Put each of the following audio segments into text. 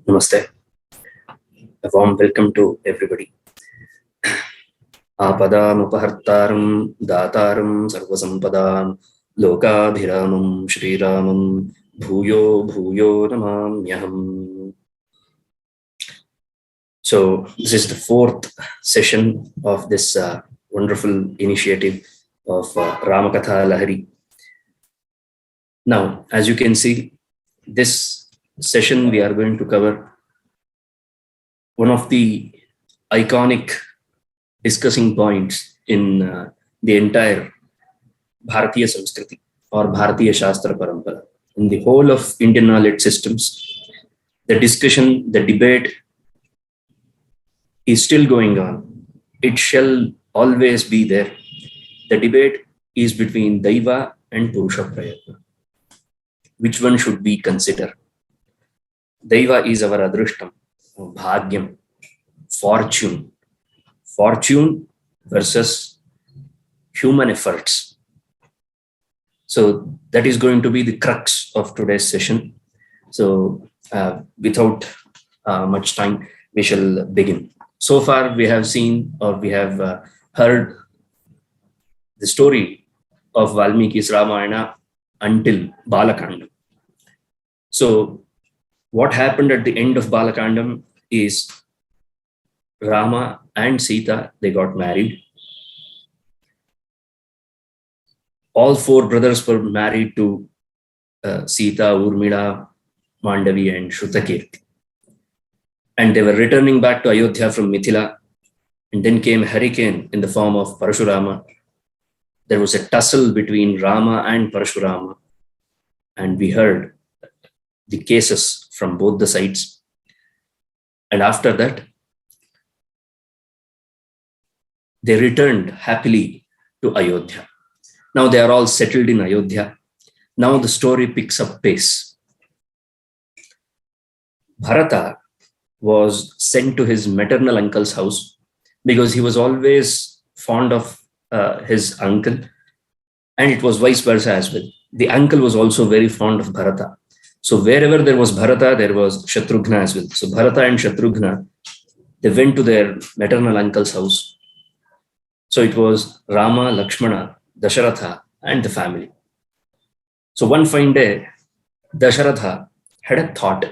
Namaste. A warm welcome to everybody. Apadam upahartaram dataram sarvasampadam lokabhiramam shriramam bhuyo bhuyo namamyaham. So this is the fourth session of this wonderful initiative of Ramayana Kathalahari. Now, as you can see, this session we are going to cover one of the iconic discussing points in the entire Bharatiya Samskriti or Bharatiya Shastra Parampara. In the whole of Indian knowledge systems, the discussion, the debate is still going on. It shall always be there. The debate is between Daiva and Purushaprayatna. Which one should we consider? Daiva is our adrushtam, bhagyam, fortune. Fortune versus human efforts. So that is going to be the crux of today's session. So without much time, we shall begin. So far, we have seen or we have heard the story of Valmiki's Ramayana until Balakandam. So what happened at the end of Balakandam is Rama and Sita, they got married. All four brothers were married to Sita, Urmila, Mandavi and Shrutakirti. And they were returning back to Ayodhya from Mithila. And then came a hurricane in the form of Parashurama. There was a tussle between Rama and Parashurama. And we heard the cases from both the sides. And after that, they returned happily to Ayodhya. Now they are all settled in Ayodhya. Now the story picks up pace. Bharata was sent to his maternal uncle's house because he was always fond of his uncle, and it was vice versa as well. The uncle was also very fond of Bharata. So wherever there was Bharata, there was Shatrughna as well. So Bharata and Shatrughna, they went to their maternal uncle's house. So it was Rama, Lakshmana, Dasharatha, and the family. So one fine day, Dasharatha had a thought.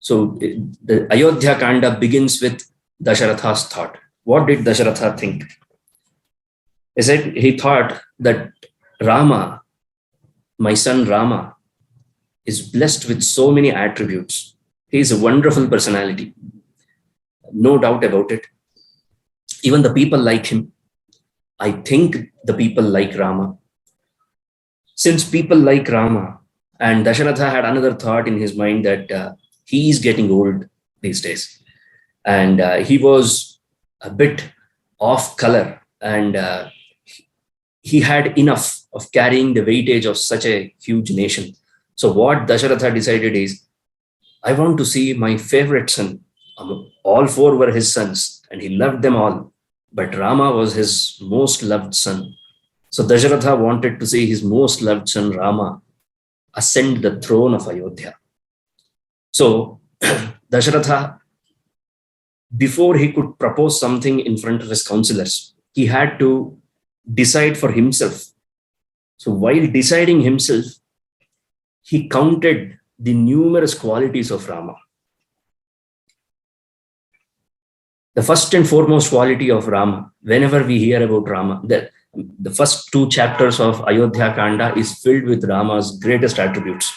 So the Ayodhya Kanda begins with Dasharatha's thought. What did Dasharatha think? He thought that Rama, my son Rama, is blessed with so many attributes. He is a wonderful personality. No doubt about it. Even the people like him. I think the people like Rama. Since people like Rama, and Dasharatha had another thought in his mind that he is getting old these days. And he was a bit off color, and he had enough of carrying the weightage of such a huge nation. So what Dasharatha decided is, I want to see my favorite son. All four were his sons, and he loved them all. But Rama was his most loved son. So Dasharatha wanted to see his most loved son Rama ascend the throne of Ayodhya. So Dasharatha, before he could propose something in front of his counselors, he had to decide for himself. So while deciding himself, he counted the numerous qualities of Rama. The first and foremost quality of Rama, whenever we hear about Rama, the first two chapters of Ayodhya Kanda is filled with Rama's greatest attributes.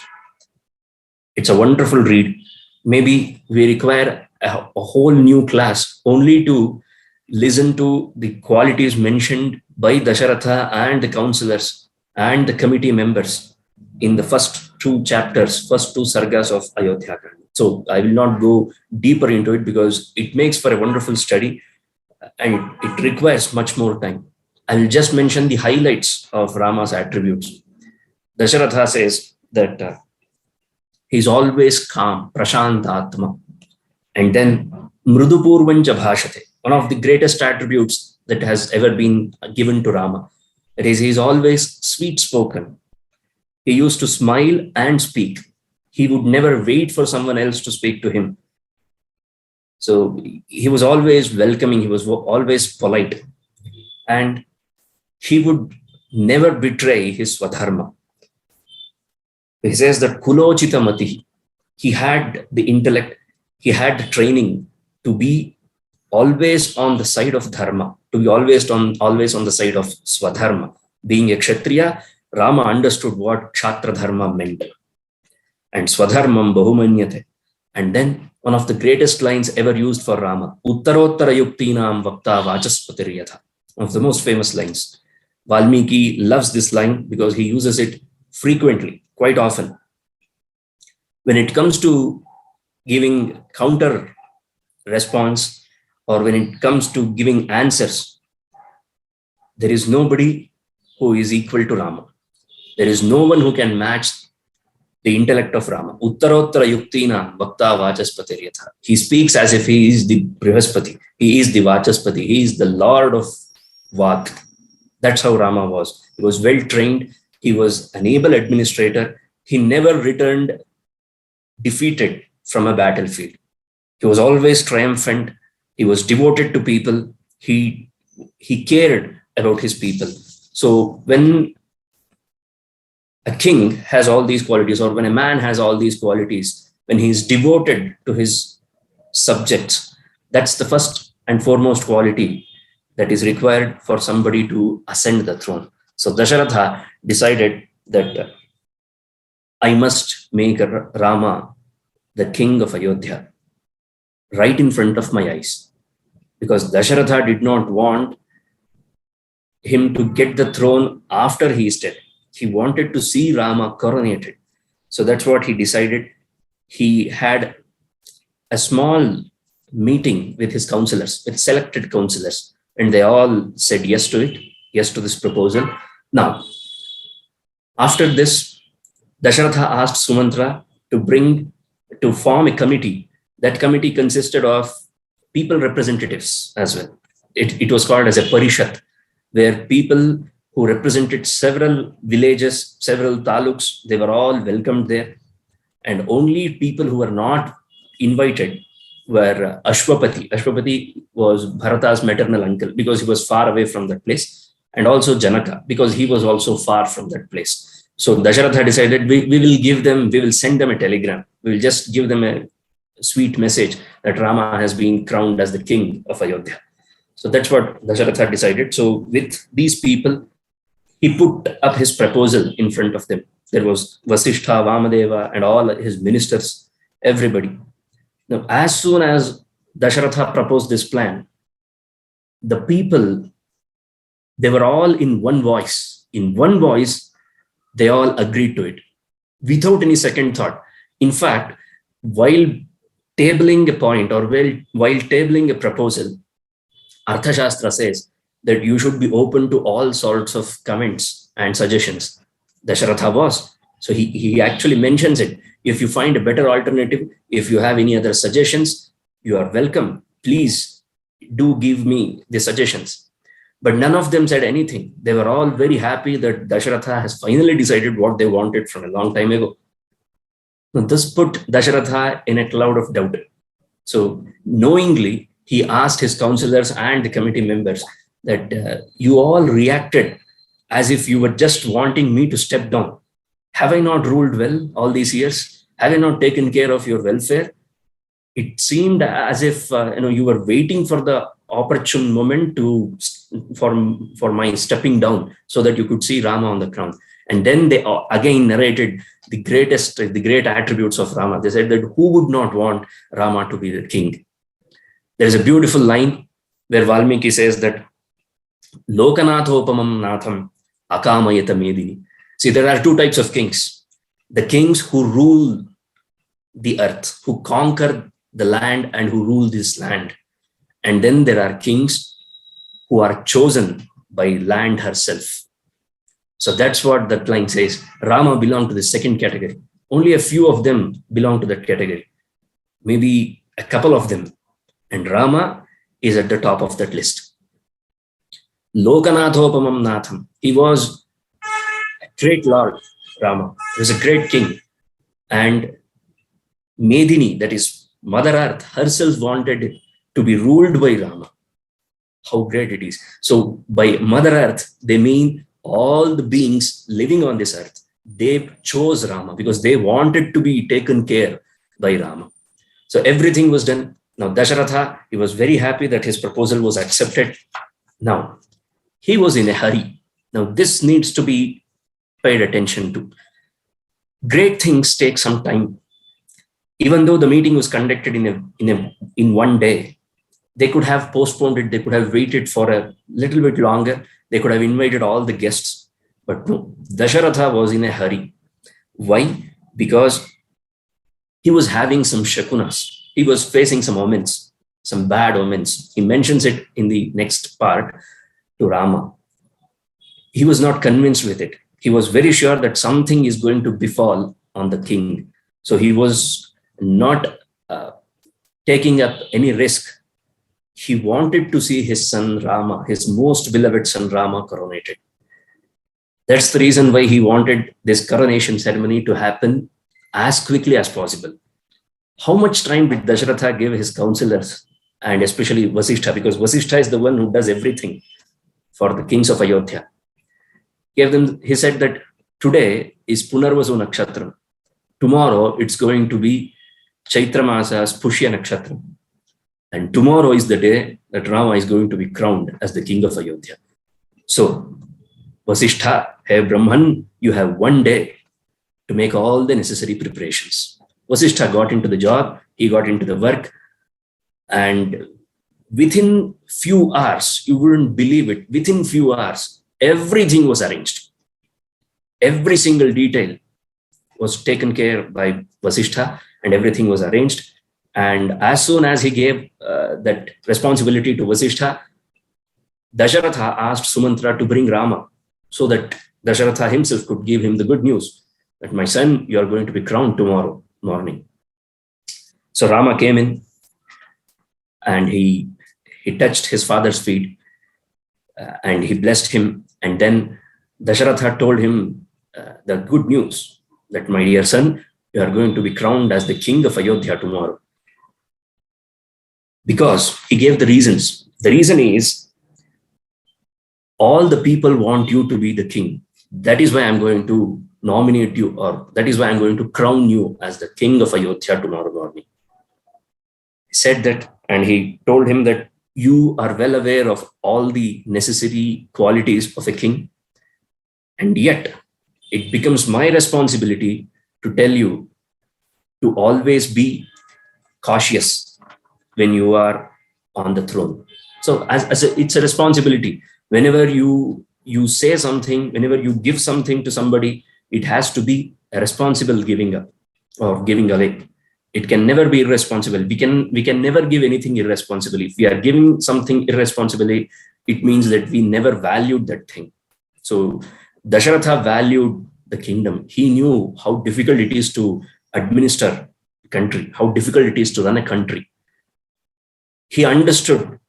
It's a wonderful read. Maybe we require a whole new class only to listen to the qualities mentioned by Dasharatha and the counselors and the committee members in the first two chapters, first two sargas of Ayodhya Kanda. So I will not go deeper into it because it makes for a wonderful study and it requires much more time. I will just mention the highlights of Rama's attributes. Dasharatha says that he's always calm, prashantatma, and then mrudupurvancha bhashate, one of the greatest attributes that has ever been given to Rama. It is he's always sweet spoken. He used to smile and speak. He would never wait for someone else to speak to him. So he was always welcoming, he was always polite, and he would never betray his Swadharma. He says that Kulochita Mati, he had the intellect, he had the training to be always on the side of Dharma, to be always on the side of Swadharma. Being a Kshatriya, Rama understood what Kshatra Dharma meant. And Swadharmam Bahumanyate. And then one of the greatest lines ever used for Rama, Uttarottara Yuktinam Vakta Vachaspatiriyatha. One of the most famous lines. Valmiki loves this line because he uses it frequently, quite often. When it comes to giving counter response, or when it comes to giving answers, there is nobody who is equal to Rama. There is no one who can match the intellect of Rama. Uttarottara Yuktina Bhakta Vachaspatiriyatha. He speaks as if he is the Brihaspati. He is the Vachaspati. He is the Lord of Vak. That's how Rama was. He was well trained. He was an able administrator. He never returned defeated from a battlefield. He was always triumphant. He was devoted to people. He cared about his people. So when a king has all these qualities, or when a man has all these qualities, when he is devoted to his subjects, that's the first and foremost quality that is required for somebody to ascend the throne. So Dasharatha decided that I must make Rama the king of Ayodhya right in front of my eyes. Because Dasharatha did not want him to get the throne after he is dead. He wanted to see Rama coronated. So that's what he decided. He had a small meeting with his counselors, with selected counselors, and they all said yes to it, yes to this proposal. Now, after this, Dasharatha asked Sumantra to form a committee. That committee consisted of people representatives as well. It was called as a Parishat, where people who represented several villages, several taluks, they were all welcomed there. And only people who were not invited were Ashwapati. Ashwapati was Bharata's maternal uncle because he was far away from that place. And also Janaka, because he was also far from that place. So Dasharatha decided we will send them a telegram. We will just give them a sweet message that Rama has been crowned as the king of Ayodhya. So that's what Dasharatha decided. So with these people, he put up his proposal in front of them. There was Vasishtha, Vamadeva, and all his ministers, everybody. Now, as soon as Dasharatha proposed this plan, the people, they were all in one voice. In one voice, they all agreed to it without any second thought. In fact, while tabling a point or while tabling a proposal, Arthashastra says that you should be open to all sorts of comments and suggestions. Dasharatha was. So he actually mentions it. If you find a better alternative, if you have any other suggestions, you are welcome. Please do give me the suggestions. But none of them said anything. They were all very happy that Dasharatha has finally decided what they wanted from a long time ago. Now, this put Dasharatha in a cloud of doubt. So knowingly, he asked his counselors and the committee members that you all reacted as if you were just wanting me to step down. Have I not ruled well all these years? Have I not taken care of your welfare? It seemed as if you were waiting for the opportune moment for my stepping down so that you could see Rama on the crown. And then they again narrated the great attributes of Rama. They said that who would not want Rama to be the king? There is a beautiful line where Valmiki says that Lokanathopamam Natham Akamayata Medini. See, there are two types of kings. The kings who rule the earth, who conquer the land and who rule this land. And then there are kings who are chosen by land herself. So that's what that line says. Rama belonged to the second category. Only a few of them belong to that category. Maybe a couple of them. And Rama is at the top of that list. Lokanathopamam Natham. He was a great lord, Rama. He was a great king. And Medini, that is Mother Earth herself, wanted to be ruled by Rama. How great it is. So by Mother Earth, they mean all the beings living on this earth. They chose Rama because they wanted to be taken care by Rama. So everything was done. Now Dasharatha, he was very happy that his proposal was accepted. Now, he was in a hurry. Now this needs to be paid attention to. Great things take some time. Even though the meeting was conducted in one day, they could have postponed it. They could have waited for a little bit longer. They could have invited all the guests. But no, Dasharatha was in a hurry. Why? Because he was having some shakunas. He was facing some omens, some bad omens. He mentions it in the next part to Rama. He was not convinced with it. He was very sure that something is going to befall on the king. So he was not taking up any risk. He wanted to see his son Rama, his most beloved son Rama, coronated. That's the reason why he wanted this coronation ceremony to happen as quickly as possible. How much time did Dasharatha give his counselors, and especially Vasishtha, because Vasishtha is the one who does everything for the kings of Ayodhya. He said that today is Punarvasu Nakshatra. Tomorrow it's going to be Chaitra Masa's Pushya Nakshatra. And tomorrow is the day that Rama is going to be crowned as the king of Ayodhya. So, Vasishtha, hey Brahman, you have one day to make all the necessary preparations. Vasishtha got into the job, he got into the work, and within few hours, you wouldn't believe it, within few hours, everything was arranged. Every single detail was taken care by Vasishtha and everything was arranged. And as soon as he gave that responsibility to Vasishtha, Dasharatha asked Sumantra to bring Rama so that Dasharatha himself could give him the good news that my son, you are going to be crowned tomorrow morning. So Rama came in and he touched his father's feet and he blessed him. And then Dasharatha told him the good news that my dear son, you are going to be crowned as the king of Ayodhya tomorrow. Because he gave the reasons. The reason is all the people want you to be the king. That is why I'm going to nominate you, or that is why I'm going to crown you as the king of Ayodhya tomorrow morning. He said that, and he told him that you are well aware of all the necessary qualities of a king, and yet it becomes my responsibility to tell you to always be cautious when you are on the throne. So it's a responsibility. Whenever you say something, whenever you give something to somebody, it has to be a responsible giving up or giving away. It can never be irresponsible. We can never give anything irresponsibly. If we are giving something irresponsibly, it means that we never valued that thing. So Dasharatha valued the kingdom. He knew how difficult it is to administer a country, how difficult it is to run a country. He understood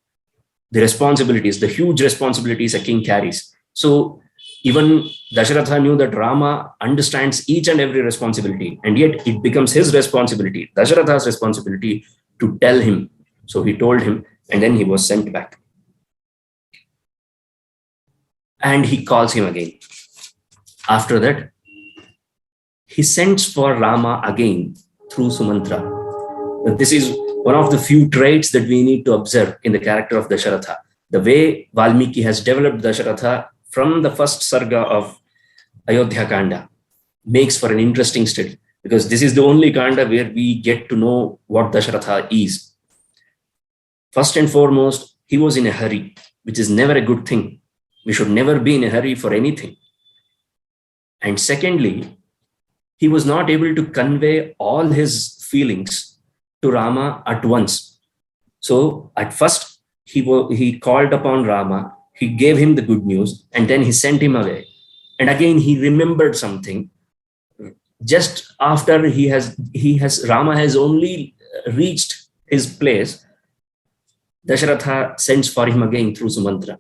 the responsibilities, the huge responsibilities a king carries. So even Dasharatha knew that Rama understands each and every responsibility, and yet it becomes his responsibility, Dasharatha's responsibility, to tell him. So he told him, and then he was sent back. And he calls him again. After that, he sends for Rama again through Sumantra. This is one of the few traits that we need to observe in the character of Dasharatha. The way Valmiki has developed Dasharatha from the first sarga of Ayodhya Kanda makes for an interesting study, because this is the only Kanda where we get to know what Dasharatha is. First and foremost, he was in a hurry, which is never a good thing. We should never be in a hurry for anything. And secondly, he was not able to convey all his feelings to Rama at once. So at first, he called upon Rama, he gave him the good news, and then he sent him away. And again, he remembered something. Just after Rama has only reached his place, Dasharatha sends for him again through Sumantra.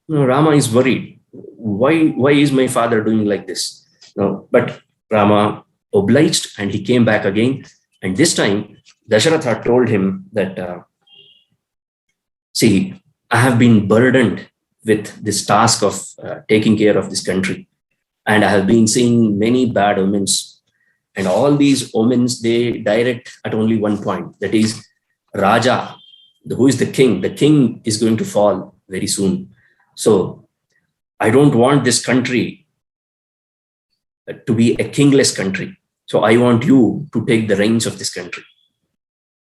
No, Rama is worried. Why is my father doing like this? No, but Rama obliged and he came back again. And this time, Dasharatha told him that, see, I have been burdened with this task of taking care of this country. And I have been seeing many bad omens. And all these omens, they direct at only one point. That is, Raja, who is the king. The king is going to fall very soon. So I don't want this country to be a kingless country. So I want you to take the reins of this country.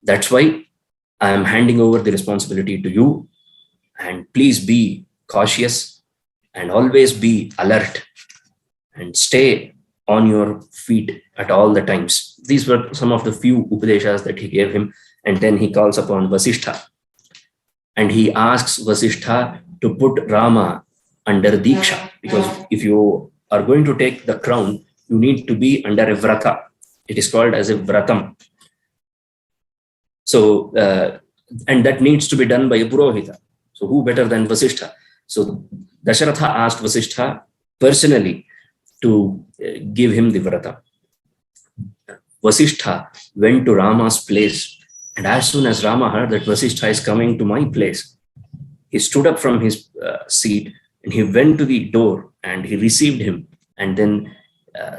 That's why I am handing over the responsibility to you. And please be cautious and always be alert and stay on your feet at all the times. These were some of the few Upadeshas that he gave him. And then he calls upon Vasishtha. And he asks Vasishtha to put Rama under Diksha. Because if you are going to take the crown, you need to be under a vrata. It is called as a vratam. So, and that needs to be done by a Purohita. So who better than Vasishtha? So Dasharatha asked Vasishtha personally to give him the vrata. Vasishtha went to Rama's place. And as soon as Rama heard that Vasishtha is coming to my place, he stood up from his seat and he went to the door and he received him. And then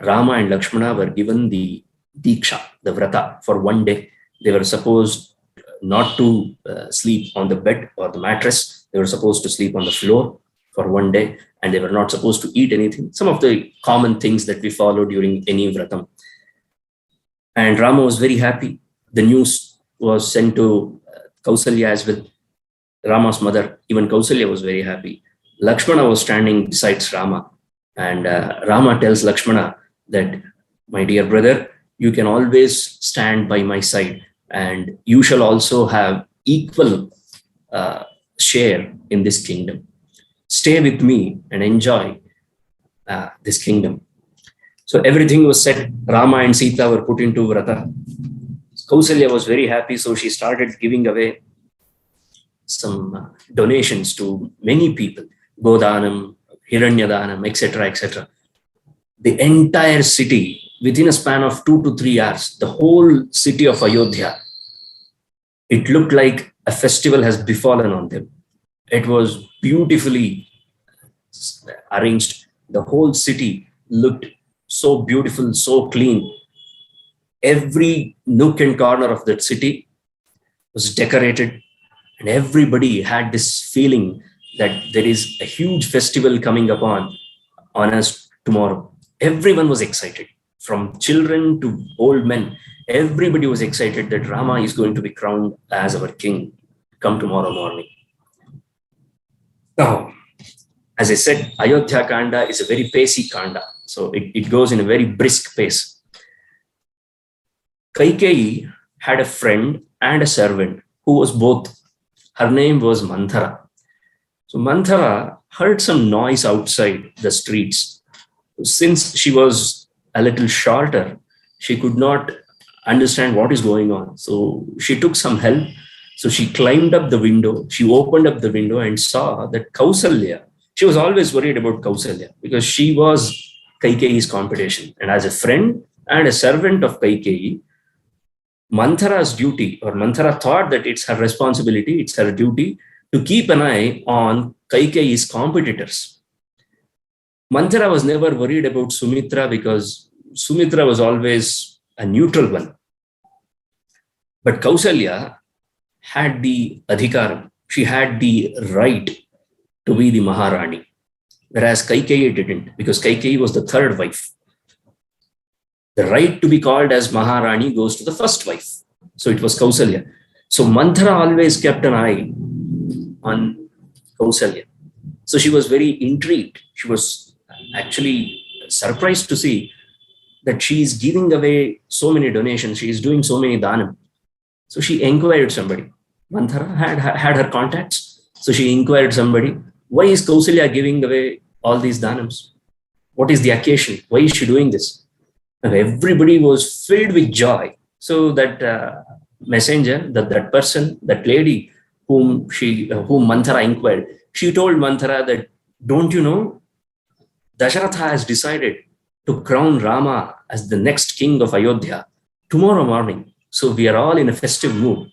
Rama and Lakshmana were given the Diksha, the vrata, for one day. They were supposed not to sleep on the bed or the mattress. They were supposed to sleep on the floor for one day, and they were not supposed to eat anything. Some of the common things that we follow during any vratam. And Rama was very happy. The news was sent to Kausalya as well. Rama's mother, even Kausalya, was very happy. Lakshmana was standing beside Rama, and Rama tells Lakshmana that, my dear brother, you can always stand by my side, and you shall also have equal share in this kingdom. Stay with me and enjoy this kingdom. So everything was said. Rama and Sita were put into vrata. Kausalya was very happy, so she started giving away some donations to many people, Godanam, Hiranyadanam, etc., etc. The entire city, within a span of 2 to 3 hours, the whole city of Ayodhya, it looked like a festival has befallen on them. It was beautifully arranged. The whole city looked so beautiful, so clean. Every nook and corner of that city was decorated, and everybody had this feeling that there is a huge festival coming upon on us tomorrow. Everyone was excited, from children to old men. Everybody was excited that Rama is going to be crowned as our king come tomorrow morning. Now, as I said, Ayodhya Kanda is a very pacey Kanda. So it goes in a very brisk pace. Kaikeyi had a friend and a servant who was both. Her name was Manthara. So Manthara heard some noise outside the streets. Since she was a little shorter, she could not understand what is going on. So she took some help. So she climbed up the window. She opened up the window and saw that Kausalya, she was always worried about Kausalya because she was Kaikeyi's competition. And as a friend and a servant of Kaikeyi, Manthara's duty, or Manthara thought that it's her responsibility, it's her duty to keep an eye on Kaikeyi's competitors. Manthara was never worried about Sumitra because Sumitra was always a neutral one. But Kausalya had the adhikaram. She had the right to be the Maharani, whereas Kaikeyi didn't, because Kaikeyi was the third wife. The right to be called as Maharani goes to the first wife. So it was Kausalya. So Manthara always kept an eye on Kausalya. So she was very intrigued. She was actually surprised to see that she is giving away so many donations. She is doing so many dhanam. So she inquired somebody. Manthara had her contacts. So she inquired somebody, why is Kausalya giving away all these dhanams? What is the occasion? Why is she doing this? And everybody was filled with joy. So that messenger, that person, that lady whom Manthara inquired, she told Manthara that, don't you know, Dasharatha has decided to crown Rama as the next king of Ayodhya tomorrow morning. So we are all in a festive mood.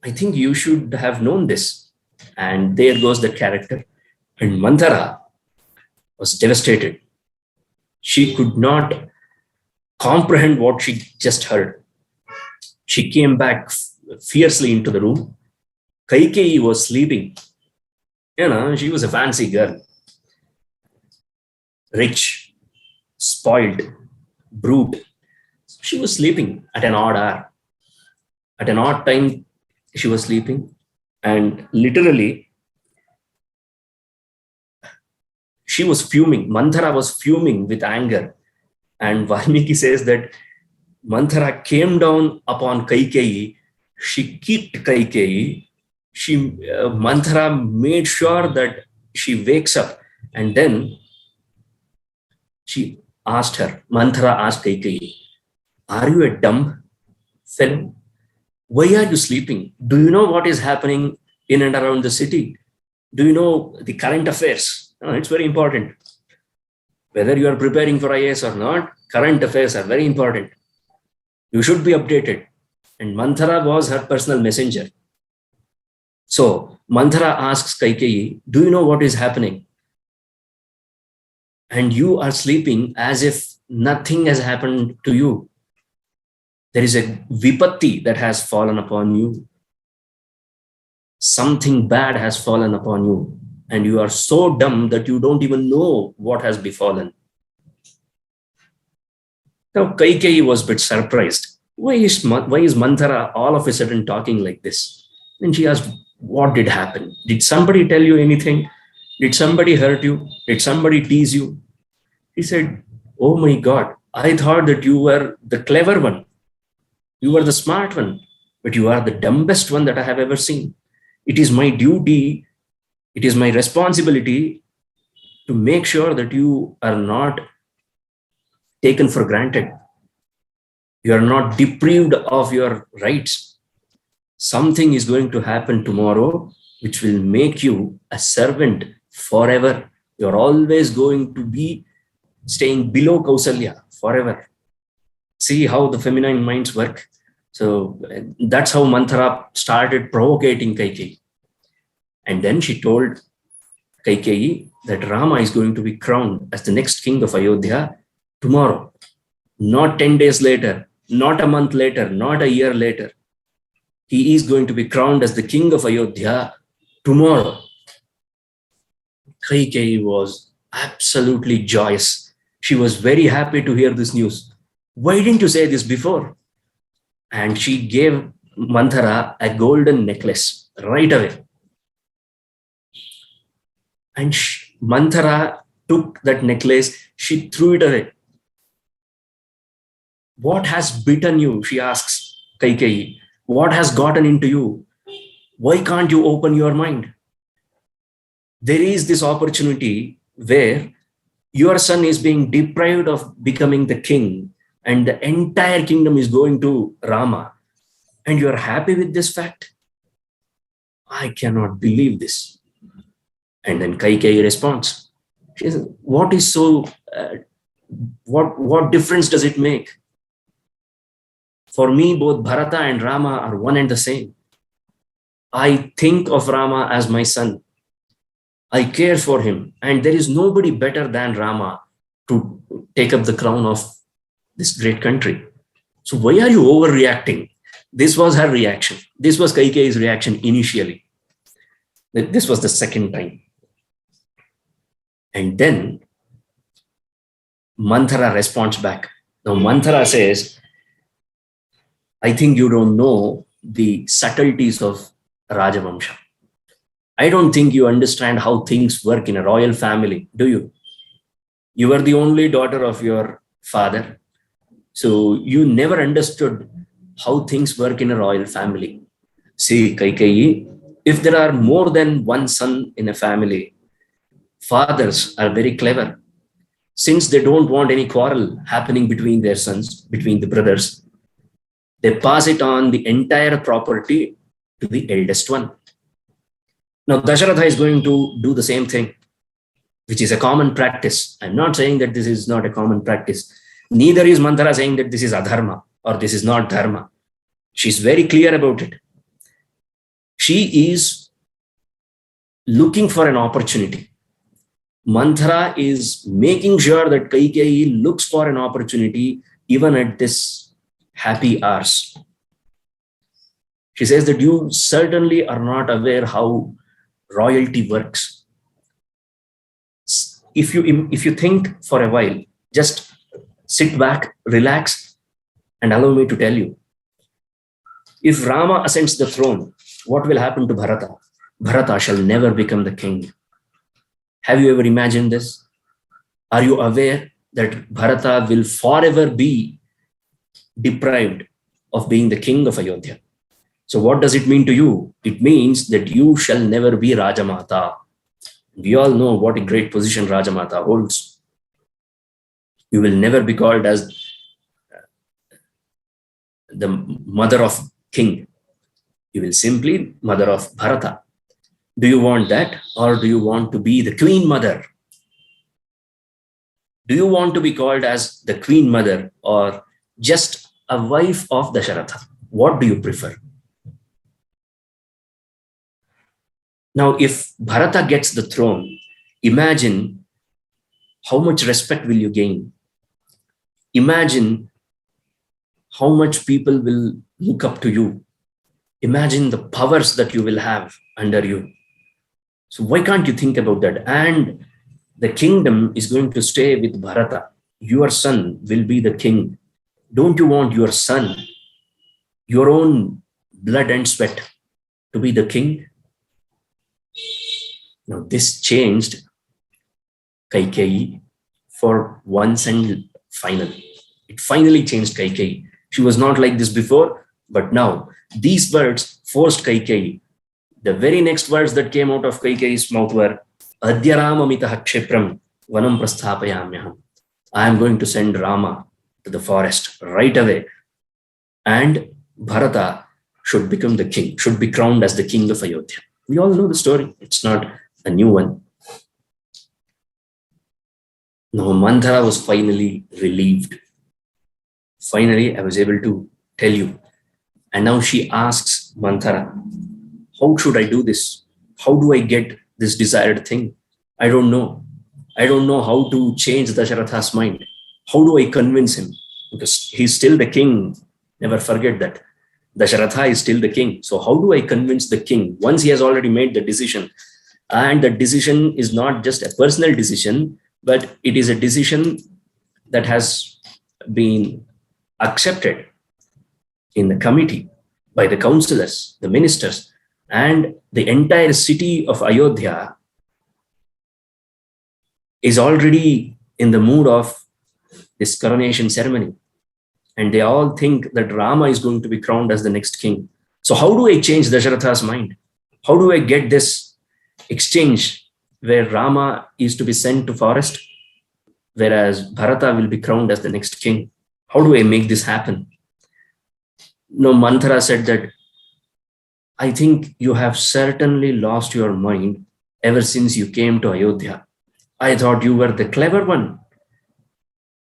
I think you should have known this. And there goes the character. And Manthara was devastated. She could not comprehend what she just heard. She came back fiercely into the room. Kaikeyi was sleeping. She was a fancy girl. Rich, spoiled, brute. She was sleeping at an odd hour. At an odd time, she was sleeping. And literally, she was fuming. Manthara was fuming with anger. And Valmiki says that Manthara came down upon Kaikeyi. She kicked Kaikeyi. Manthara made sure that she wakes up. And then Manthara asked Kaikeyi, "Are you a dumb fellow? Why are you sleeping? Do you know what is happening in and around the city? Do you know the current affairs? It's very important. Whether you are preparing for IAS or not, current affairs are very important. You should be updated." And Manthara was her personal messenger. So Manthara asks Kaikeyi, "Do you know what is happening? And you are sleeping as if nothing has happened to you. There is a vipatti that has fallen upon you. Something bad has fallen upon you. And you are so dumb that you don't even know what has befallen." Now Kaikeyi was a bit surprised. Why is Manthara all of a sudden talking like this? And she asked, "What did happen? Did somebody tell you anything? Did somebody hurt you? Did somebody tease you?" He said, "Oh my God, I thought that you were the clever one. You were the smart one, but you are the dumbest one that I have ever seen. It is my duty, it is my responsibility to make sure that you are not taken for granted. You are not deprived of your rights. Something is going to happen tomorrow which will make you a servant forever. You're always going to be staying below Kausalya forever." See how the feminine minds work. So that's how Manthara started provocating Kaikeyi. And then she told Kaikeyi that Rama is going to be crowned as the next king of Ayodhya tomorrow. Not 10 days later, not a month later, not a year later. He is going to be crowned as the king of Ayodhya tomorrow. Kaikeyi was absolutely joyous. She was very happy to hear this news. "Why didn't you say this before?" And she gave Manthara a golden necklace right away. And Manthara took that necklace, she threw it away. "What has bitten you?" she asks Kaikeyi. "What has gotten into you? Why can't you open your mind? There is this opportunity where your son is being deprived of becoming the king, and the entire kingdom is going to Rama. And you are happy with this fact? I cannot believe this." And then Kaikeyi responds. She says, "What is so, what difference does it make? For me, both Bharata and Rama are one and the same. I think of Rama as my son. I care for him. And there is nobody better than Rama to take up the crown of this great country. So why are you overreacting?" This was her reaction. This was Kaikeyi's reaction initially. This was the second time. And then Manthara responds back. Now Manthara says, "I think you don't know the subtleties of Rajavamsha. I don't think you understand how things work in a royal family, do you? You are the only daughter of your father. So you never understood how things work in a royal family. See, Kaikeyi, if there are more than one son in a family, fathers are very clever. Since they don't want any quarrel happening between their sons, between the brothers, they pass it on the entire property to the eldest one. Now, Dasharatha is going to do the same thing, which is a common practice. I'm not saying that this is not a common practice. Neither is Manthara saying that this is adharma or this is not dharma. She's very clear about it. She is looking for an opportunity. Manthara is making sure that Kaikeyi looks for an opportunity even at this happy hours. She says that you certainly are not aware how royalty works. If you think for a while, just sit back, relax, and allow me to tell you. If Rama ascends the throne, what will happen to Bharata? Bharata shall never become the king. Have you ever imagined this? Are you aware that Bharata will forever be deprived of being the king of Ayodhya? So what does it mean to you? It means that you shall never be Rajamata. We all know what a great position Rajamata holds. You will never be called as the mother of king. You will simply mother of Bharata. Do you want that, or do you want to be the queen mother? Do you want to be called as the queen mother or just a wife of Dasharatha? What do you prefer? Now, if Bharata gets the throne, imagine how much respect will you gain. Imagine how much people will look up to you. Imagine the powers that you will have under you. So why can't you think about that? And the kingdom is going to stay with Bharata. Your son will be the king. Don't you want your son, your own blood and sweat, to be the king? Now this changed Kaikeyi for once and finally. It finally changed Kaikeyi. She was not like this before, but now these words forced Kaikeyi. The very next words that came out of Kaikeyi's mouth were, Adya Rama mitaha kshepram vanam prasthapayamyaham. I am going to send Rama to the forest right away. And Bharata should become the king, should be crowned as the king of Ayodhya. We all know the story. It's not a new one. Now Manthara was finally relieved. Finally, I was able to tell you. And now she asks Manthara, how should I do this? How do I get this desired thing? I don't know. I don't know how to change Dasharatha's mind. How do I convince him? Because he's still the king. Never forget that. Dasharatha is still the king. So how do I convince the king once he has already made the decision? And the decision is not just a personal decision, but it is a decision that has been accepted in the committee by the councillors, the ministers, and the entire city of Ayodhya is already in the mood of this coronation ceremony. And they all think that Rama is going to be crowned as the next king. So how do I change Dasharatha's mind? How do I get this exchange where Rama is to be sent to forest, whereas Bharata will be crowned as the next king? How do I make this happen? No, Manthara said that, I think you have certainly lost your mind ever since you came to Ayodhya. I thought you were the clever one.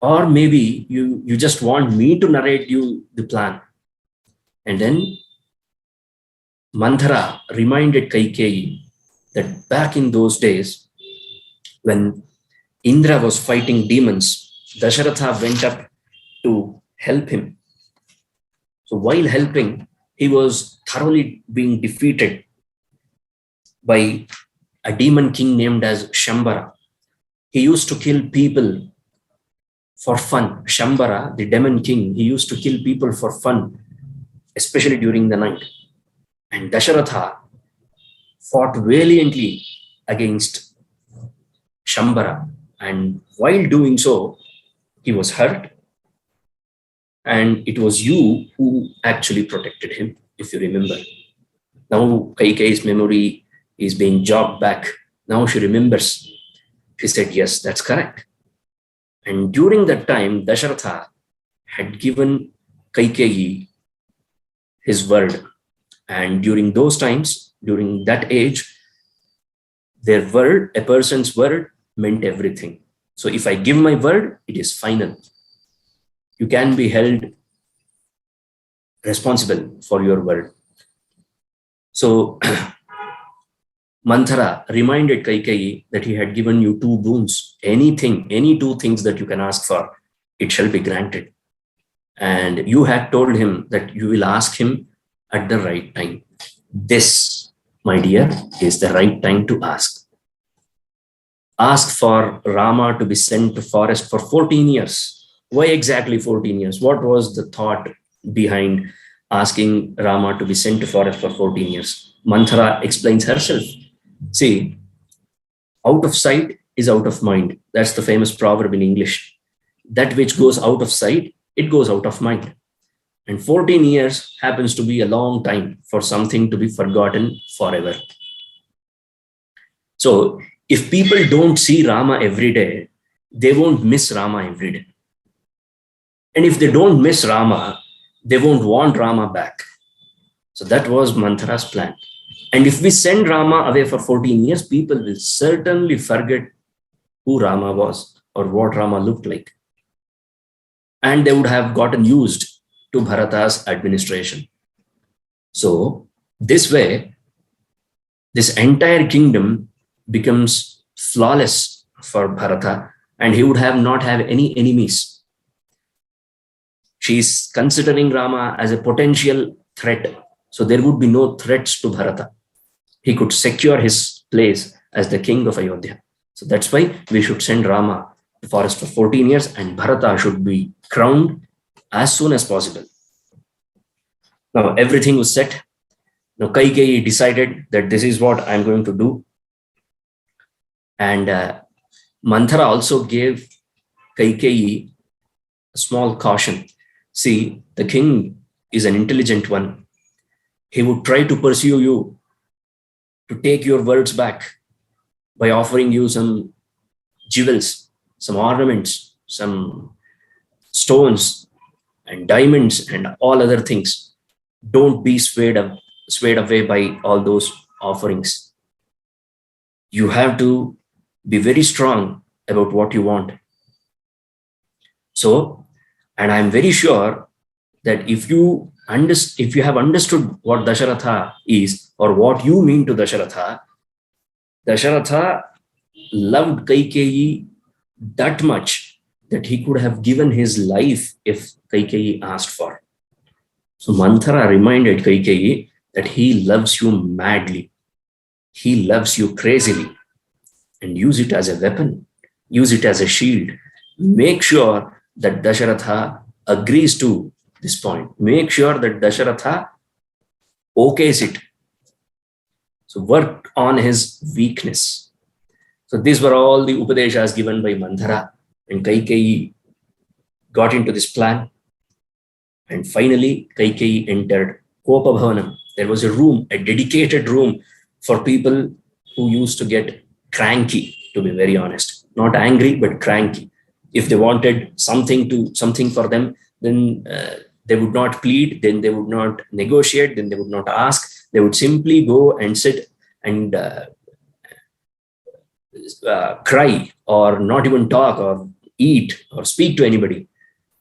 Or maybe you just want me to narrate you the plan. And then Manthara reminded Kaikeyi that back in those days, when Indra was fighting demons, Dasharatha went up to help him. So while helping, he was thoroughly being defeated by a demon king named as Shambhara. He used to kill people for fun. Shambhara, the demon king, he used to kill people for fun, especially during the night. And Dasharatha fought valiantly against Shambhara. And while doing so, he was hurt. And it was you who actually protected him, if you remember. Now Kaikeyi's memory is being jogged back. Now she remembers. She said, yes, that's correct. And during that time, Dasharatha had given Kaikeyi his word. And during those times, during that age, their word, a person's word, meant everything. So if I give my word, it is final. You can be held responsible for your word. So Manthara reminded Kaikeyi that he had given you 2 boons. Anything, any 2 things that you can ask for, it shall be granted. And you had told him that you will ask him at the right time. This, my dear, is the right time to ask. Ask for Rama to be sent to forest for 14 years. Why exactly 14 years? What was the thought behind asking Rama to be sent to forest for 14 years? Manthara explains herself. See, out of sight is out of mind. That's the famous proverb in English. That which goes out of sight, it goes out of mind. And 14 years happens to be a long time for something to be forgotten forever. So if people don't see Rama every day, they won't miss Rama every day. And if they don't miss Rama, they won't want Rama back. So that was Manthara's plan. And if we send Rama away for 14 years, people will certainly forget who Rama was or what Rama looked like. And they would have gotten used to Bharata's administration. So this way, this entire kingdom becomes flawless for Bharata, and he would not have any enemies. She's considering Rama as a potential threat. So there would be no threats to Bharata. He could secure his place as the king of Ayodhya. So that's why we should send Rama to forest for 14 years and Bharata should be crowned as soon as possible. Now everything was set. Now Kaikeyi decided that this is what I'm going to do. And Manthara also gave Kaikeyi a small caution. See, the king is an intelligent one. He would try to pursue you to take your words back by offering you some jewels, some ornaments, some stones and diamonds and all other things. Don't be swayed away by all those offerings. You have to be very strong about what you want. So, and I'm very sure that if you have understood what Dasharatha is or what you mean to Dasharatha, Dasharatha loved Kaikeyi that much that he could have given his life if Kaikeyi asked for. So Manthara reminded Kaikeyi that he loves you madly. He loves you crazily. And use it as a weapon. Use it as a shield. Make sure that Dasharatha agrees to this point. Make sure that Dasharatha okays it. So work on his weakness. So these were all the Upadeshas given by Manthara, and Kaikeyi got into this plan. And finally, Kaikeyi entered Kopa Bhavanam. There was a room, a dedicated room for people who used to get cranky, to be very honest. Not angry, but cranky. If they wanted something for them, then they would not plead, then they would not negotiate, then they would not ask. They would simply go and sit and cry or not even talk or eat or speak to anybody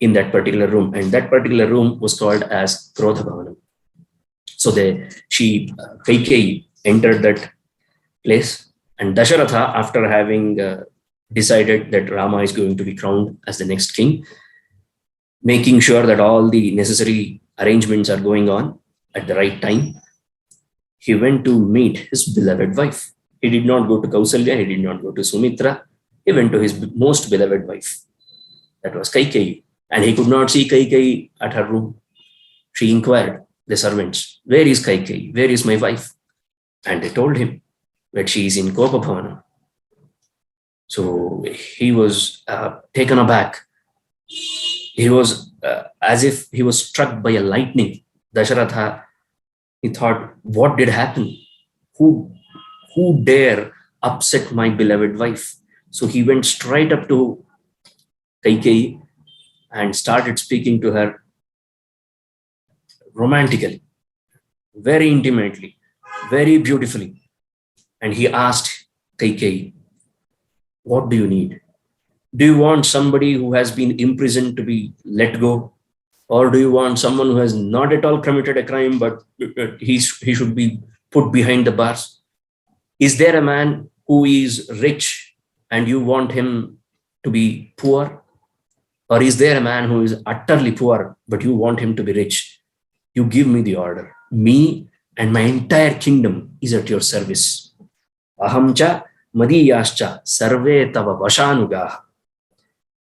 in that particular room. And that particular room was called as Krodha Bhavanam. So Kaikeyi entered that place, and Dasharatha, after having decided that Rama is going to be crowned as the next king, making sure that all the necessary arrangements are going on at the right time, he went to meet his beloved wife. He did not go to Kausalya, he did not go to Sumitra, he went to his most beloved wife. That was Kaikeyi. And he could not see Kaikeyi at her room. She inquired the servants, "Where is Kaikeyi? Where is my wife?" And they told him that she is in Kopa Bhavanam. So he was taken aback. He was as if he was struck by a lightning. Dasharatha, he thought, what did happen? Who dare upset my beloved wife? So he went straight up to Kaikeyi and started speaking to her romantically, very intimately, very beautifully. And he asked Kaikeyi, "What do you need? Do you want somebody who has been imprisoned to be let go? Or do you want someone who has not at all committed a crime, but he should be put behind the bars? Is there a man who is rich and you want him to be poor? Or is there a man who is utterly poor, but you want him to be rich? You give me the order. Me and my entire kingdom is at your service. Ahamcha madiyascha sarve tava vashanugaha.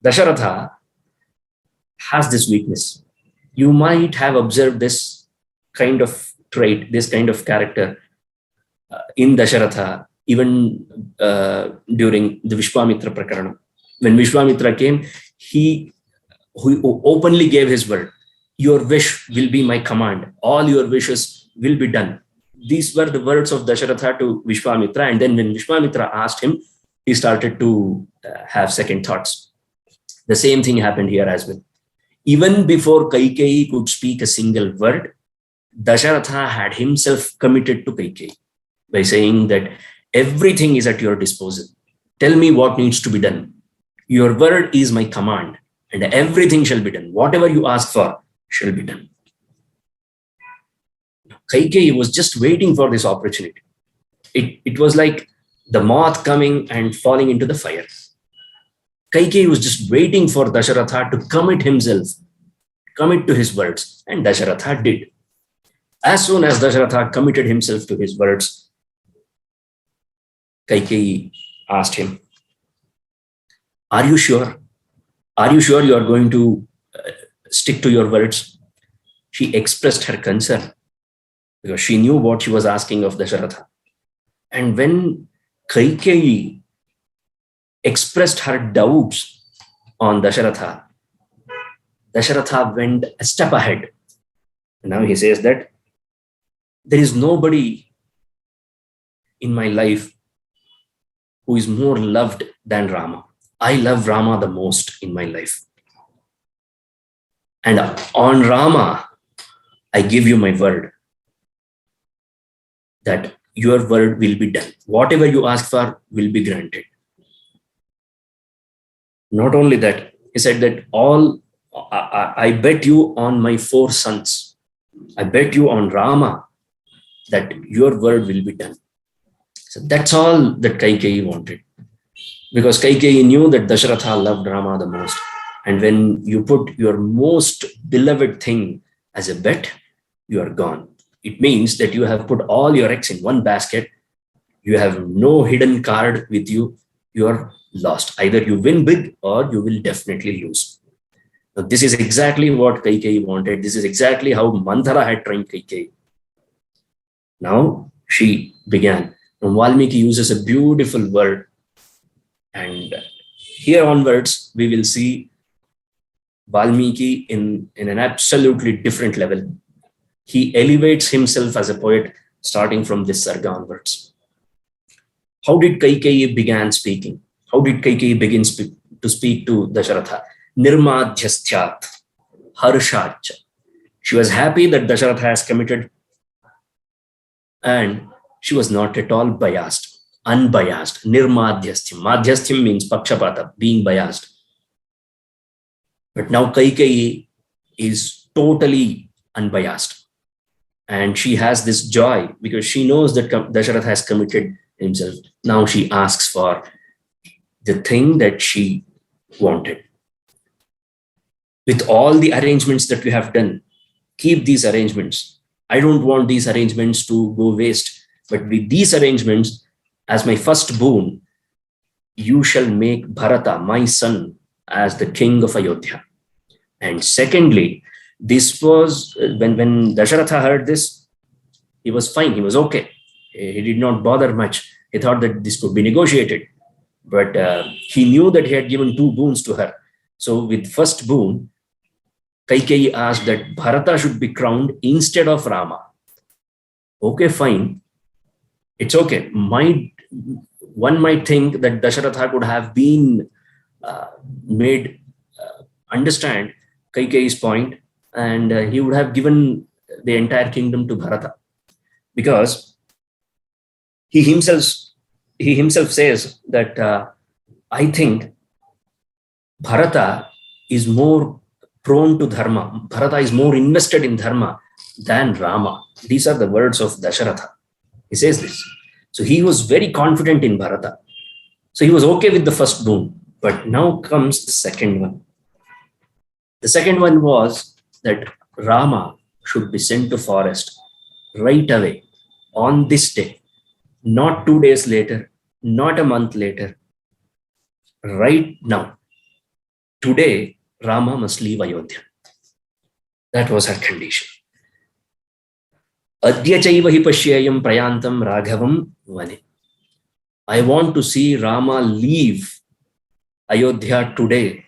Dasharatha has this weakness. You might have observed this kind of trait, this kind of character in Dasharatha, even during the Viśvāmitra Prakaranam. When Viśvāmitra came, he openly gave his word. Your wish will be my command. All your wishes will be done. These were the words of Dasharatha to Viśvāmitra. And then when Viśvāmitra asked him, he started to have second thoughts. The same thing happened here as well. Even before Kaikeyi could speak a single word, Dasharatha had himself committed to Kaikeyi by saying that everything is at your disposal. Tell me what needs to be done. Your word is my command, and everything shall be done. Whatever you ask for shall be done. Kaikeyi was just waiting for this opportunity. It was like the moth coming and falling into the fire. Kaikeyi was just waiting for Dasharatha to commit himself, commit to his words, and Dasharatha did. As soon as Dasharatha committed himself to his words, Kaikeyi asked him, are you sure? Are you sure you are going to stick to your words? She expressed her concern because she knew what she was asking of Dasharatha. And when Kaikeyi expressed her doubts on Dasharatha, Dasharatha went a step ahead. Now he says that there is nobody in my life who is more loved than Rama. I love Rama the most in my life. And on Rama, I give you my word that your word will be done. Whatever you ask for will be granted. Not only that, he said that I bet you on my 4 sons. I bet you on Rama that your word will be done. So that's all that Kaikeyi wanted. Because Kaikeyi knew that Dasharatha loved Rama the most. And when you put your most beloved thing as a bet, you are gone. It means that you have put all your eggs in one basket. You have no hidden card with you. You are lost. Either you win big or you will definitely lose. Now, this is exactly what Kaikeyi wanted. This is exactly how Manthara had trained Kaikeyi. Now she began. And Valmiki uses a beautiful word. And here onwards, we will see Valmiki in an absolutely different level. He elevates himself as a poet starting from this sarga onwards. How did Kaikeyi begin speaking? How did Kaikeyi begin to speak to Dasharatha? Nirmadhyasthyat, harshacha. She was happy that Dasharatha has committed, and she was not at all biased, unbiased. Nirmadhyasthim. Madhyasthim means pakshapata, being biased. But now Kaikeyi is totally unbiased. And she has this joy because she knows that Dasharatha has committed himself. Now she asks for the thing that she wanted. With all the arrangements that we have done, keep these arrangements. I don't want these arrangements to go waste. But with these arrangements, as my first boon, you shall make Bharata, my son, as the king of Ayodhya. And secondly, this was, when Dasharatha heard this, he was fine, he was okay. He did not bother much. He thought that this could be negotiated. But he knew that he had given 2 boons to her. So with first boon, Kaikeyi asked that Bharata should be crowned instead of Rama. Okay, fine. It's okay. One might think that Dasharatha could have been made understand Kaikeyi's point, and he would have given the entire kingdom to Bharata. Because he himself says that I think Bharata is more prone to dharma. Bharata is more invested in dharma than Rama. These are the words of Dasharatha. He says this. So he was very confident in Bharata. So he was okay with the first boon. But now comes the second one. The second one was that Rama should be sent to forest right away on this day, not 2 days later, not a month later, right now. Today, Rama must leave Ayodhya. That was her condition. Adya chaiva hi pashyayam prayantam raghavam vane. I want to see Rama leave Ayodhya today,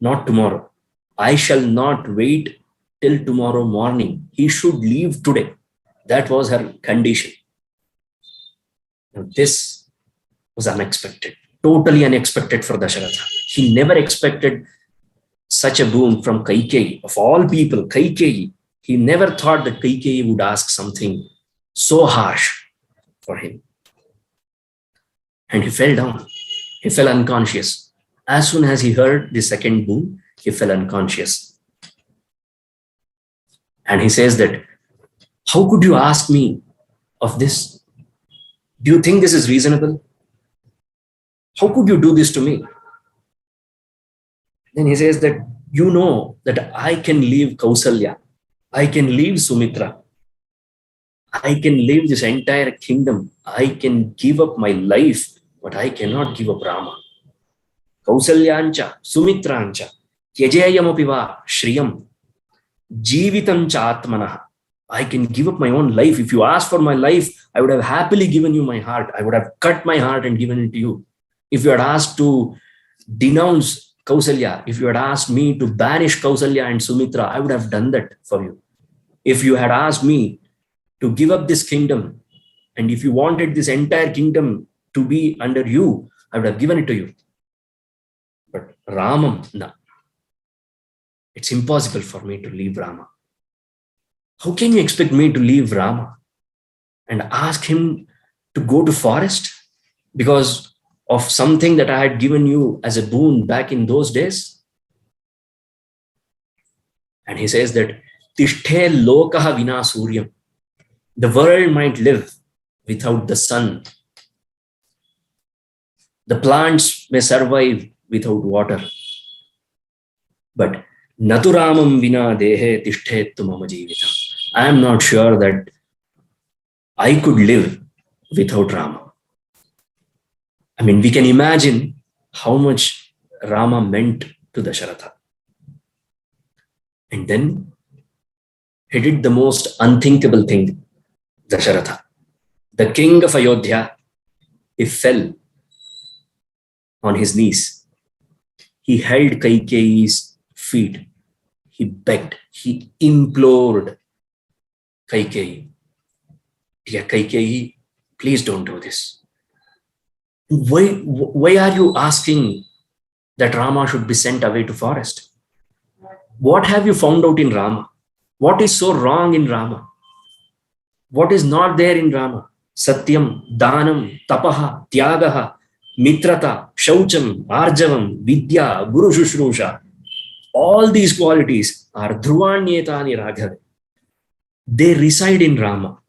not tomorrow. I shall not wait till tomorrow morning. He should leave today. That was her condition. Now, this was unexpected, totally unexpected for Dasharatha. He never expected such a boon from Kaikeyi. Of all people, Kaikeyi, he never thought that Kaikeyi would ask something so harsh for him. And he fell down. He fell unconscious. As soon as he heard the second boon, he fell unconscious. And he says that, how could you ask me of this? Do you think this is reasonable? How could you do this to me? Then he says that, you know that I can leave Kausalya. I can leave Sumitra. I can leave this entire kingdom. I can give up my life, but I cannot give up Rama. Kausalyancha, Sumitrancha, Yajayamapiva, Shriyam, Jivitancha Atmanaha. I can give up my own life. If you ask for my life, I would have happily given you my heart. I would have cut my heart and given it to you. If you had asked to denounce Kausalya, if you had asked me to banish Kausalya and Sumitra, I would have done that for you. If you had asked me to give up this kingdom, and if you wanted this entire kingdom to be under you, I would have given it to you. But Ramam, no. It's impossible for me to leave Rama. How can you expect me to leave Rama and ask him to go to forest because of something that I had given you as a boon back in those days? And he says that Tishthe lokaha vina suryam. The world might live without the sun. The plants may survive without water. But Naturamam vina dehe tishthet mama jivitam. I am not sure that I could live without Rama. I mean, we can imagine how much Rama meant to Dasharatha. And then he did the most unthinkable thing, Dasharatha. The king of Ayodhya, he fell on his knees. He held Kaikeyi's feet. He begged, he implored Kaikeyi. Dear Kaikeyi, please don't do this. Why are you asking that Rama should be sent away to forest? What have you found out in Rama? What is so wrong in Rama? What is not there in Rama? Satyam, Danam, Tapaha, Tyagaha, Mitrata, Shaucham, Arjavam, Vidya, Guru Shushrusha. All these qualities are Dhruvanyetani Raghave. They reside in Rama.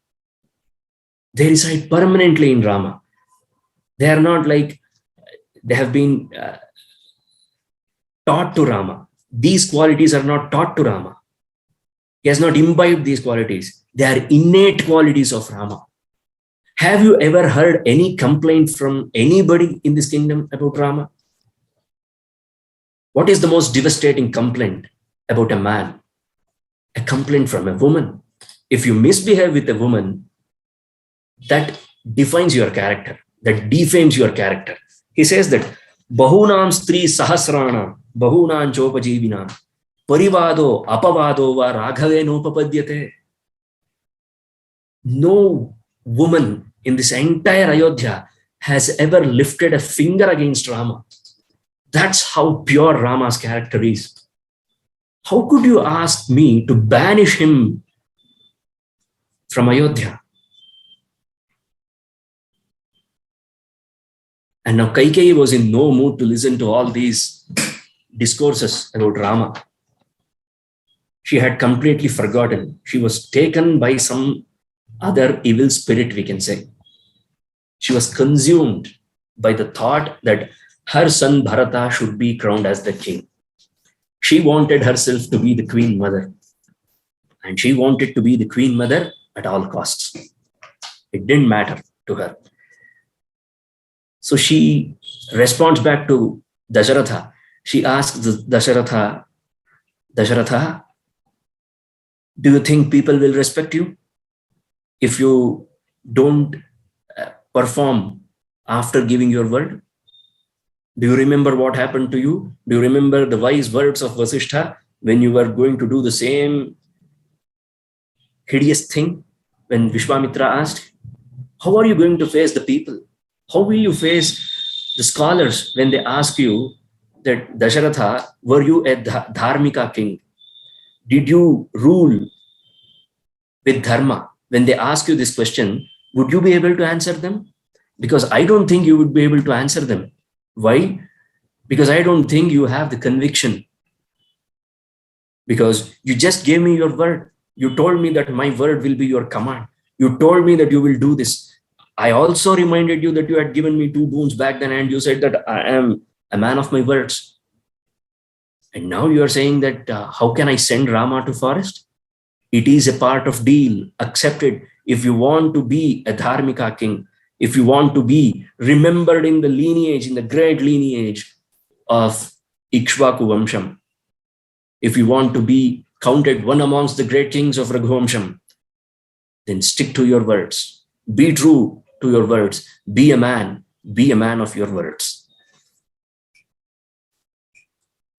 They reside permanently in Rama. They are not like they have been taught to Rama. These qualities are not taught to Rama. He has not imbibed these qualities. They are innate qualities of Rama. Have you ever heard any complaint from anybody in this kingdom about Rama? What is the most devastating complaint about a man? A complaint from a woman. If you misbehave with a woman, that defines your character, that defames your character. He says that Bahunam stri sahasrana, Bahunam chopajivina, Parivado, apavado va raghave nopapadyate. No woman in this entire Ayodhya has ever lifted a finger against Rama. That's how pure Rama's character is. How could you ask me to banish him from Ayodhya? And now Kaikeyi was in no mood to listen to all these discourses about Rama. she had completely forgotten. She was taken by some other evil spirit, we can say. She was consumed by the thought that her son Bharata should be crowned as the king. She wanted herself to be the queen mother. And she wanted to be the queen mother at all costs. It didn't matter to her. So she responds back to Dasharatha. She asks Dasharatha, Dasharatha, do you think people will respect you if you don't perform after giving your word? Do you remember what happened to you? Do you remember the wise words of Vasishtha when you were going to do the same hideous thing? When Viśvāmitra asked, how are you going to face the people? How will you face the scholars when they ask you that, Dasharatha, were you a dharmika king? Did you rule with dharma? When they ask you this question, would you be able to answer them? Because I don't think you would be able to answer them. Why? Because I don't think you have the conviction. Because you just gave me your word. You told me that my word will be your command. You told me that you will do this. I also reminded you that you had given me 2 boons back then, and you said that I am a man of my words. And now you are saying that how can I send Rama to forest? It is a part of deal. Accepted. If you want to be a dharmika king, if you want to be remembered in the lineage, in the great lineage of Ikshvaku Vamsham, if you want to be counted one amongst the great kings of Raghuvamsham, then stick to your words. Be true to your words. Be a man of your words.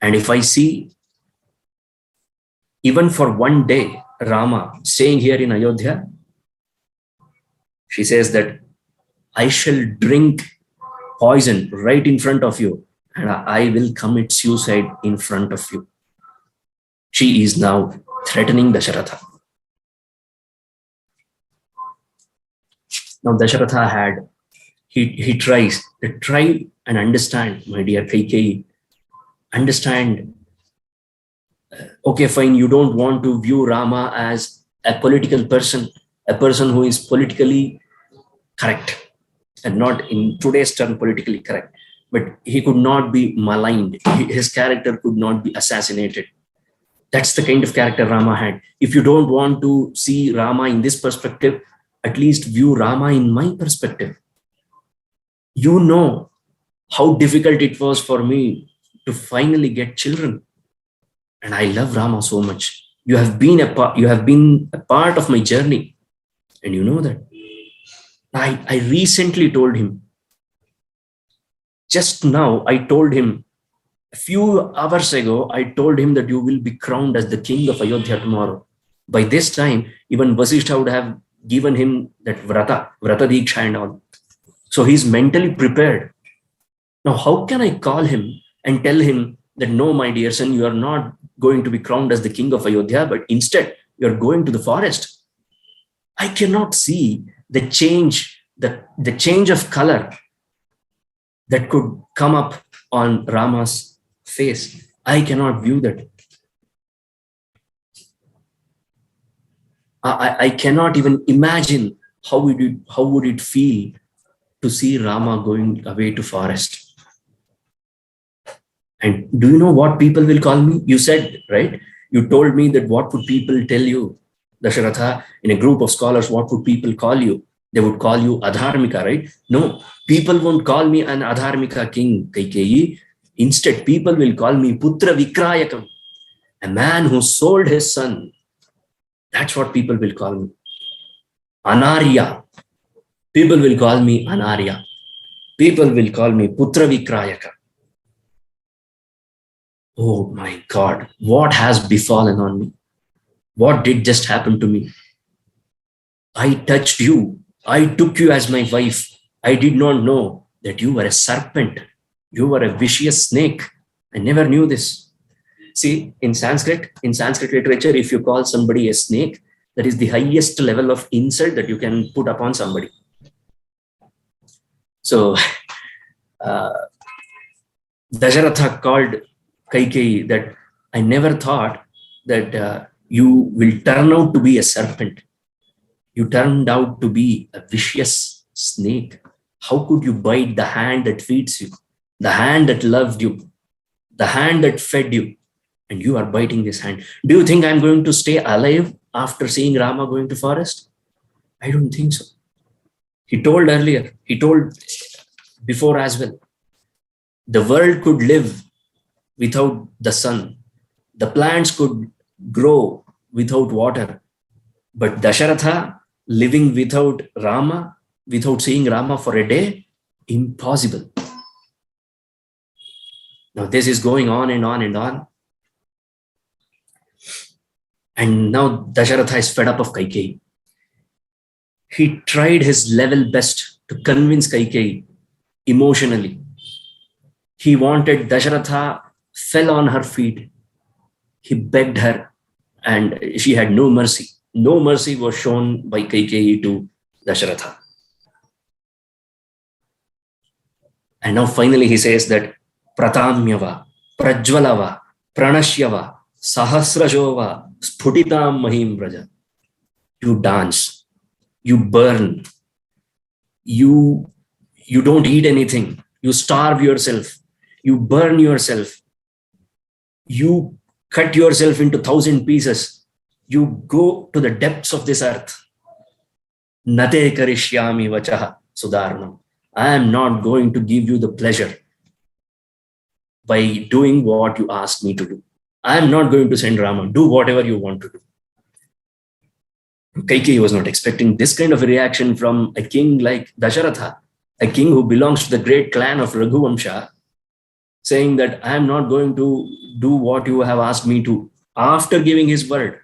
And if I see, even for one day, Rama staying here in Ayodhya, she says that I shall drink poison right in front of you, and I will commit suicide in front of you. She is now threatening Dasharatha. Now Dasharatha he tries to try and understand, my dear Kaikeyi, understand, okay, fine, you don't want to view Rama as a political person, a person who is politically correct, and not in today's term politically correct, but he could not be maligned. His character could not be assassinated. That's the kind of character Rama had. If you don't want to see Rama in this perspective, at least view Rama in my perspective. You know how difficult it was for me to finally get children. And I love Rama so much. You have been a part of my journey. And you know that. I recently told him, just now I told him, a few hours ago, I told him that you will be crowned as the king of Ayodhya tomorrow. By this time, even Vasishtha would have given him that Vrata Diksha and all. So he's mentally prepared. Now, how can I call him and tell him that, no, my dear son, you are not going to be crowned as the king of Ayodhya, but instead you are going to the forest? I cannot see the change, the change of color that could come up on Rama's face. I cannot view that. I cannot even imagine how would it feel to see Rama going away to forest. And do you know what people will call me? You said, right? You told me that what would people tell you, Dasharatha, in a group of scholars, what would people call you? They would call you Adharmika, right? No, people won't call me an Adharmika king, Kaikeyi. Instead, people will call me Putra Vikrayakam, a man who sold his son. That's what people will call me. Anarya. People will call me Anarya. People will call me Putra Vikrayaka. Oh my God, what has befallen on me? What did just happen to me? I touched you. I took you as my wife. I did not know that you were a serpent. You were a vicious snake. I never knew this. See, in Sanskrit literature, if you call somebody a snake, that is the highest level of insult that you can put upon somebody. So, Dasharatha called Kaikeyi that I never thought that You will turn out to be a serpent. You turned out to be a vicious snake. How could you bite the hand that feeds you, the hand that loved you, the hand that fed you, and you are biting this hand? Do you think I'm going to stay alive after seeing Rama going to forest? I don't think so. He told earlier, he told before as well, the world could live without the sun. The plants could grow without water. But Dasharatha living without Rama, without seeing Rama for a day, impossible. Now this is going on and on and on. And now Dasharatha is fed up of Kaikeyi. He tried his level best to convince Kaikeyi emotionally. He wanted Dasharatha, fell on her feet. He begged her, and she had no mercy. No mercy was shown by Kaikeyi to Dasharatha. And now finally he says that Pratamyava, Prajvalava, Pranashyava, Sahasrajova, Sputitam Mahim Braja. You dance, you burn, you don't eat anything, you starve yourself, you burn yourself, you cut yourself into 1,000 pieces, you go to the depths of this earth. Nate karishyami vachaha sudarnam. I am not going to give you the pleasure by doing what you asked me to do. I am not going to send Rama. Do whatever you want to do. Kaikeyi was not expecting this kind of a reaction from a king like Dasharatha, a king who belongs to the great clan of Raghuvamsha, saying that I am not going to do what you have asked me to, after giving his word.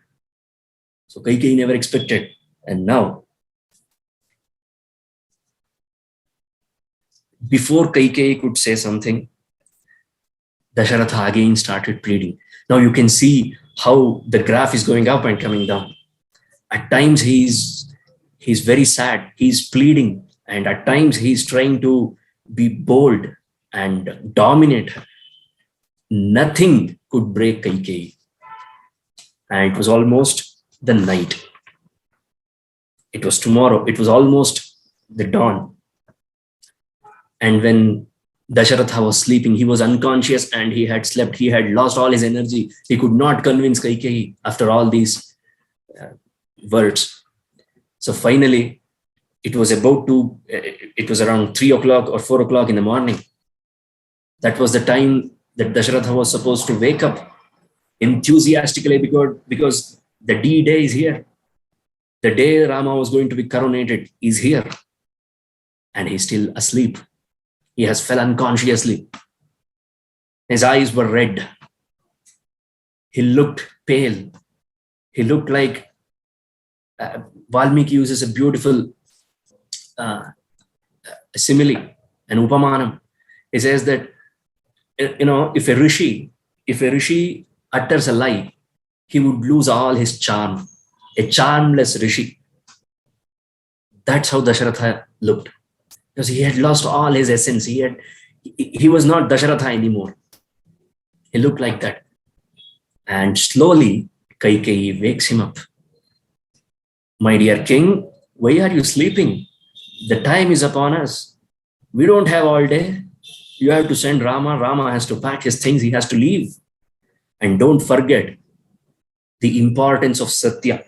So Kaikeyi never expected. And now, before Kaikeyi could say something, Dasharatha again started pleading. Now you can see how the graph is going up and coming down. At times he's very sad, he's pleading, and at times he's trying to be bold and dominate her. Nothing could break Kaikeyi. And it was almost the night. It was tomorrow. It was almost the dawn. And when Dasharatha was sleeping, he was unconscious and he had slept. He had lost all his energy. He could not convince Kaikeyi after all these words. So finally, it was around 3 o'clock or 4 o'clock in the morning. That was the time that Dasharatha was supposed to wake up enthusiastically because the D-Day is here. The day Rama was going to be coronated is here. And he's still asleep. He has fell unconsciously. His eyes were red. He looked pale. He looked like Valmiki uses a beautiful simile, an upamanam. He says that, if a rishi utters a lie, he would lose all his charm. A charmless rishi. That's how Dasharatha looked. Because he had lost all his essence. He was not Dasharatha anymore. He looked like that. And slowly, Kaikeyi wakes him up. My dear king, why are you sleeping? The time is upon us. We don't have all day. You have to send Rama. Rama has to pack his things. He has to leave. And don't forget the importance of Satya.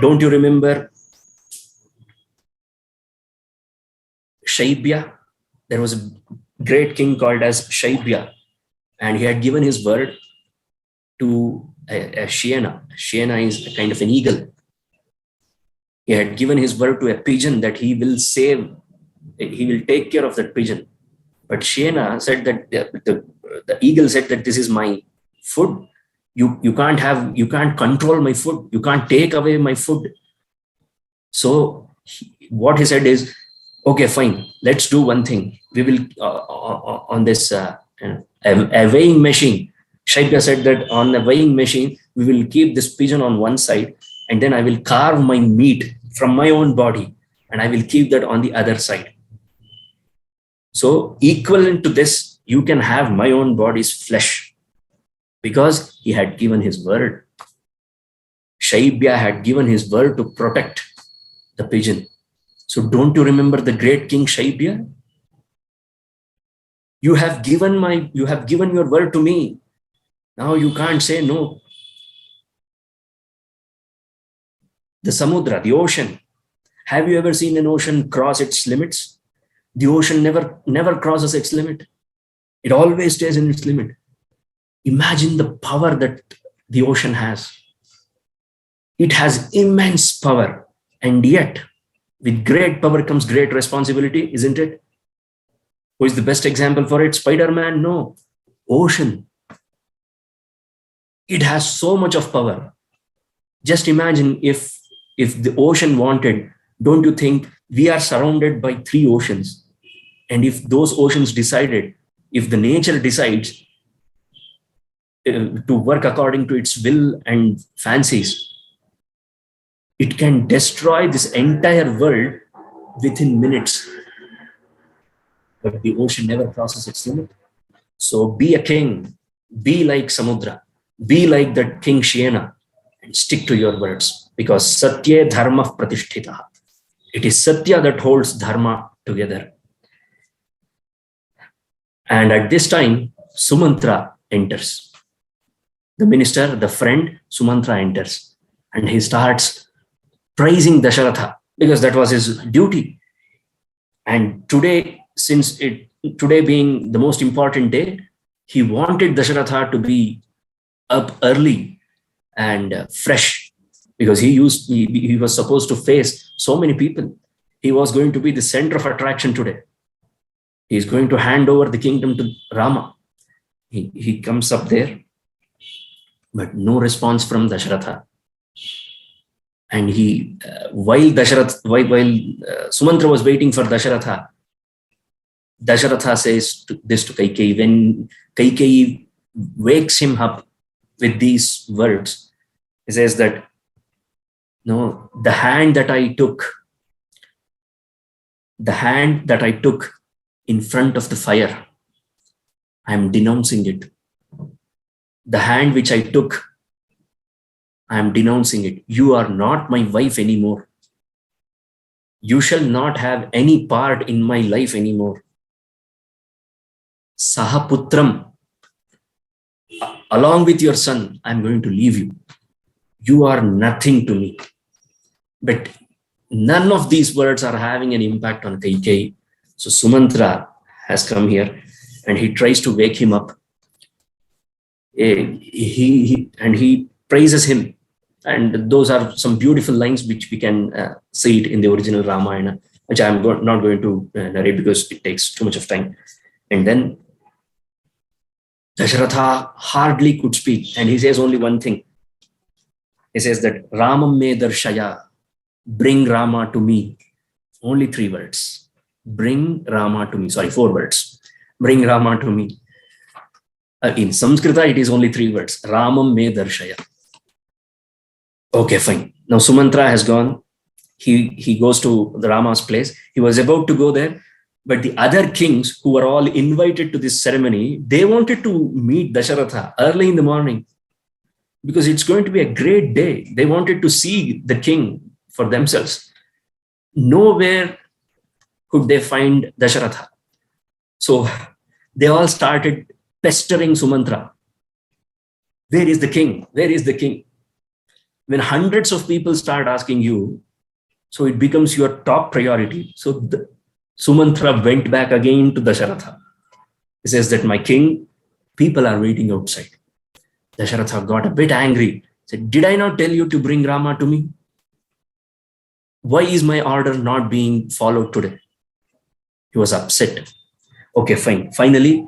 Don't you remember Shaibya? There was a great king called as Shaibya, and he had given his word to a Shiena. Shiena is a kind of an eagle. He had given his word to a pigeon that he will take care of that pigeon. But Shiena said that the eagle said that this is my food. You can't control my food. You can't take away my food. So what he said is, okay, fine. Let's do one thing. We will on this a weighing machine. Shaibya said that on the weighing machine, we will keep this pigeon on one side, and then I will carve my meat from my own body, and I will keep that on the other side. So equivalent to this, you can have my own body's flesh. because he had given his word. Shaibya had given his word to protect the pigeon. So don't you remember the great king Shaibya? You have given your word to me. Now you can't say no. The Samudra, the ocean. Have you ever seen an ocean cross its limits? The ocean never crosses its limit. It always stays in its limit. Imagine the power that the ocean has. It has immense power, and yet with great power comes great responsibility, isn't it? Who is the best example for it? Spider-Man? No. Ocean. It has so much of power. Just imagine if the ocean wanted, don't you think we are surrounded by 3 oceans? And if those oceans decided, if the nature decides to work according to its will and fancies, it can destroy this entire world within minutes. But the ocean never crosses its limit. So be a king, be like Samudra, be like that King Shiena, and stick to your words, because Satya Dharma Pratishtita. It is Satya that holds Dharma together. And at this time, Sumantra enters. The minister, the friend, Sumantra enters, and he starts praising Dasharatha because that was his duty. And today being the most important day, he wanted Dasharatha to be up early and fresh, because he was supposed to face so many people. He was going to be the center of attraction today. He is going to hand over the kingdom to Rama. He comes up there, but no response from Dasharatha. And while Sumantra was waiting for Dasharatha, Dasharatha says this to Kaikeyi. When Kaikeyi wakes him up with these words, he says that, no, the hand that I took in front of the fire, I am denouncing it. The hand which I took, I am denouncing it. You are not my wife anymore. You shall not have any part in my life anymore. Sahaputram, along with your son, I am going to leave you. You are nothing to me. But none of these words are having an impact on Kaikeyi. So Sumantra has come here and he tries to wake him up. He praises him. And those are some beautiful lines which we can see it in the original Ramayana, which I am not going to narrate because it takes too much of time. And then Dasharatha hardly could speak, and he says only one thing. He says that Ramam me darshaya, bring Rama to me. Only 3 words. Bring Rama to me. Sorry, 4 words. Bring Rama to me. In Sanskrita, it is only 3 words. Ramam me darshaya. Okay, fine. Now Sumantra has gone. He goes to the Rama's place. He was about to go there, but the other kings who were all invited to this ceremony, they wanted to meet Dasharatha early in the morning because it's going to be a great day. They wanted to see the king for themselves. Nowhere could they find Dasharatha. So they all started pestering Sumantra. Where is the king? Where is the king? When hundreds of people start asking you, so it becomes your top priority. So Sumantra went back again to Dasharatha. He says that my king, people are waiting outside. Dasharatha got a bit angry. He said, did I not tell you to bring Rama to me? Why is my order not being followed today? He was upset. Okay, fine. Finally,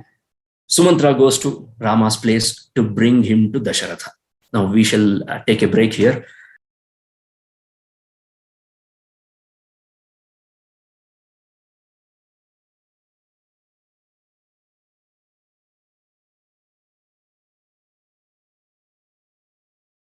Sumantra goes to Rama's place to bring him to Dasharatha. Now we shall take a break here.